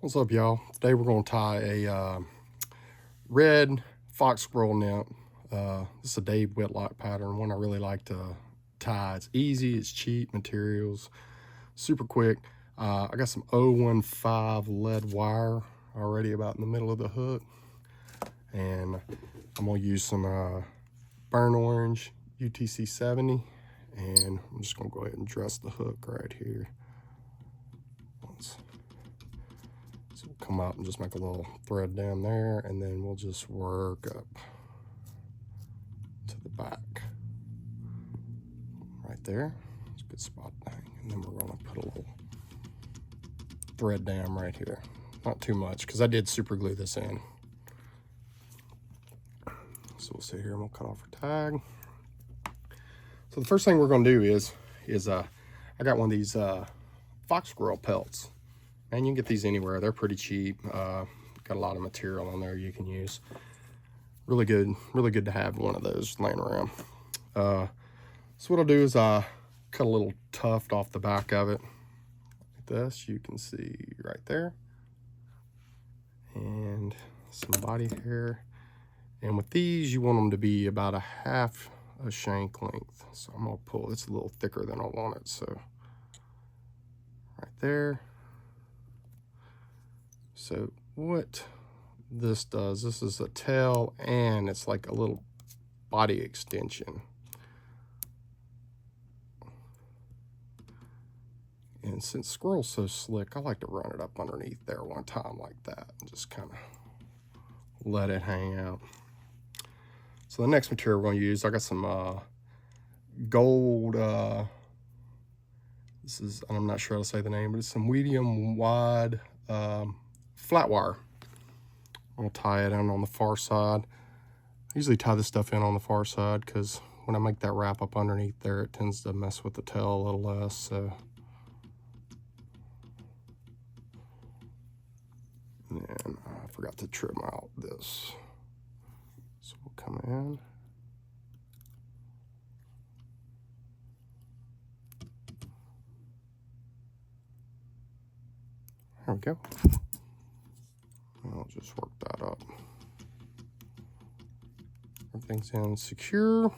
What's up, y'all? Today we're going to tie a red fox squirrel nymph. This is a Dave Whitlock pattern, one I really like to tie. It's easy, it's cheap materials, super quick. I got some 015 lead wire already about in the middle of the hook, and I'm going to use some burnt orange UTC 70, and I'm just going to go ahead and dress the hook right here. So we'll come out and just make a little thread down there, and then we'll just work up to the back. Right there. It's a good spot to hang. And then we're going to put a little thread down right here. Not too much, because I did super glue this in. So we'll sit here and we'll cut off our tag. So the first thing we're going to do is I got one of these fox squirrel pelts. And you can get these anywhere. They're pretty cheap. Got a lot of material on there you can use. Really good to have one of those laying around. So what I'll do is cut a little tuft off the back of it. Like this, you can see right there. And some body hair. And with these, you want them to be about a half a shank length. So I'm gonna pull, it's a little thicker than I want it. So right there. So what this does, this is a tail and it's like a little body extension. And since Squirrel's so slick, I like to run it up underneath there one time like that and just kind of let it hang out. So the next material we're going to use, I got some gold, this is, I'm not sure how to say the name, but it's some medium wide flat wire. I'm gonna tie it in on the far side. I usually tie this stuff in on the far side because when I make that wrap up underneath there, it tends to mess with the tail a little less. So, and I forgot to trim out this. So we'll come in. There we go. I'll just work that up. Everything's in secure.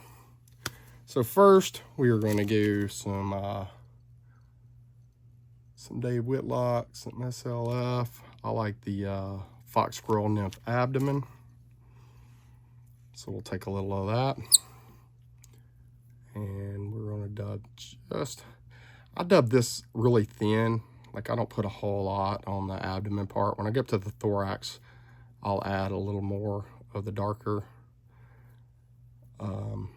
So first, we are going to do some Dave Whitlock, some SLF. I like the fox squirrel nymph abdomen. So we'll take a little of that. And we're going to dub I dub this really thin. Like I don't put a whole lot on the abdomen part. When I get up to the thorax, I'll add a little more of the darker. So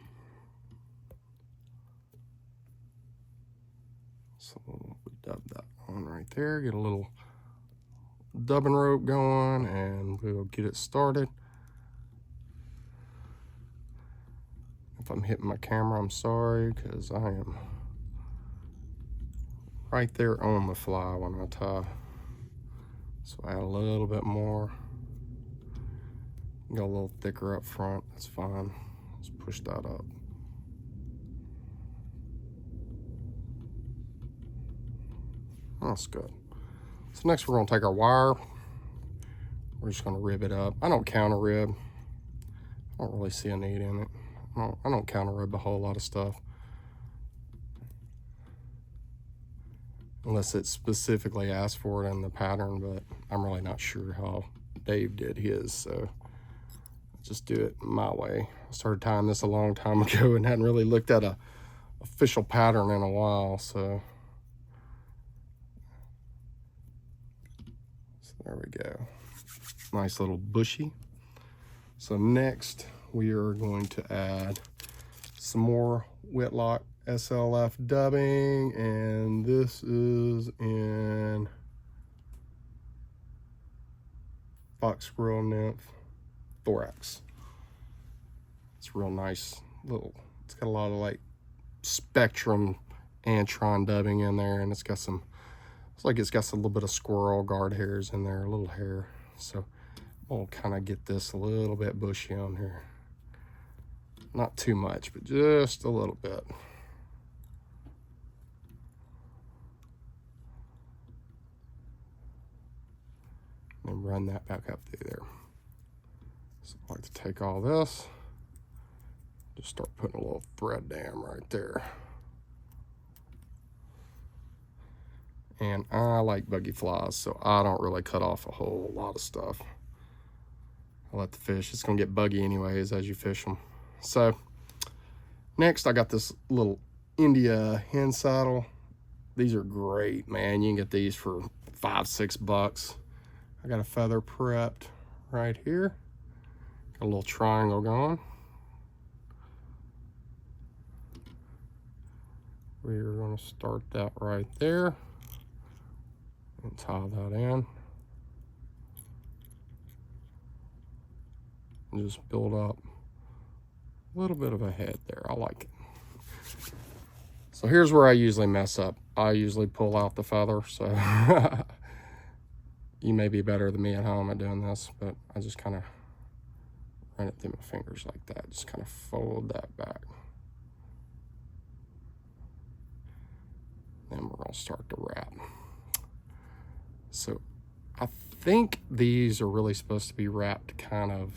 we dub that on right there. Get a little dubbing rope going and we'll get it started. If I'm hitting my camera, I'm sorry, because I am right there on the fly when I tie. So add a little bit more. Go a little thicker up front, that's fine. Let's push that up. That's good. So next we're gonna take our wire. We're just gonna rib it up. I don't counter rib. I don't really see a need in it. I don't counter rib a whole lot of stuff. Unless it specifically asked for it in the pattern, but I'm really not sure how Dave did his, so just do it my way. I started tying this a long time ago and hadn't really looked at a official pattern in a while, so there we go. Nice little bushy. So next we are going to add some more Whitlock SLF dubbing, and this is in fox squirrel nymph thorax. It's real nice little, it's got a lot of like spectrum antron dubbing in there, and it's got some, it's like it's got a little bit of squirrel guard hairs in there, a little hair. So we'll kind of get this a little bit bushy on here. Not too much, but just a little bit. and run that back up through there. So I like to take all this, just start putting a little thread dam right there. And I like buggy flies, so I don't really cut off a whole lot of stuff. I let the fish, it's gonna get buggy anyways as you fish them. So next I got this little India hen saddle. These are great, man. You can get these for $5-6. I got a feather prepped right here. Got a little triangle going. We're gonna start that right there and tie that in. And just build up a little bit of a head there. I like it. So here's where I usually mess up. I usually pull out the feather, so you may be better than me at home at doing this, but I just kind of run it through my fingers like that. Just kind of fold that back. Then we're gonna start to wrap. So I think these are really supposed to be wrapped kind of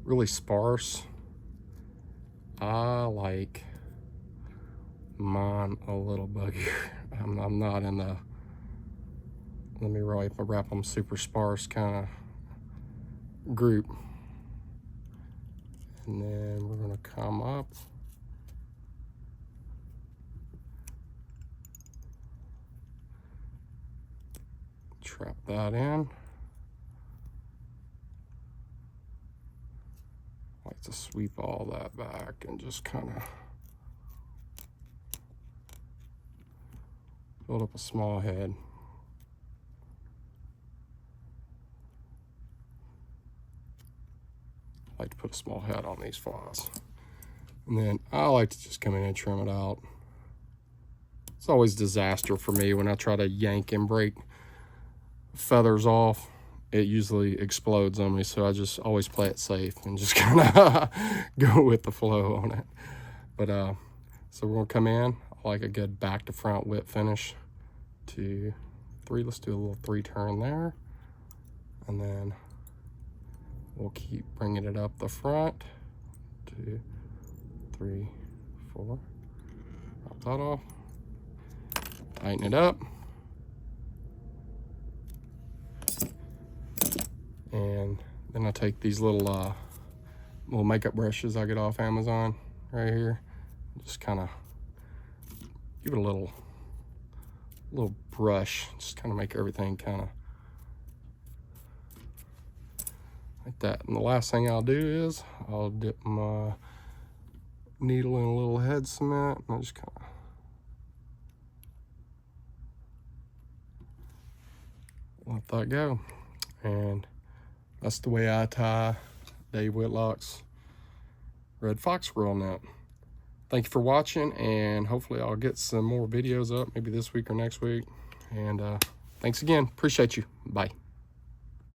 really sparse. I like mine a little buggier. I'm not in the, let me wrap them super sparse kind of group. And then we're gonna come up. Trap that in. I like to sweep all that back and just kind of build up a small head. I like to put a small head on these flies. And then I like to just come in and trim it out. It's always a disaster for me when I try to yank and break feathers off. It usually explodes on me, so I just always play it safe and just kind of go with the flow on it. But so we're gonna come in. I like a good back to front whip finish. 2, 3. Let's do a little 3 turn there, and then we'll keep bringing it up the front. 2, 3, 4. Pop that off. Tighten it up. And then I take these little makeup brushes I get off Amazon right here. Just kind of give it a little brush. Just kind of make everything kind of like that. And the last thing I'll do is I'll dip my needle in a little head cement, and I just kind of let that go. And that's the way I tie Dave Whitlock's red fox squirrel net. Thank you for watching, and hopefully I'll get some more videos up maybe this week or next week. And thanks again. Appreciate you. Bye.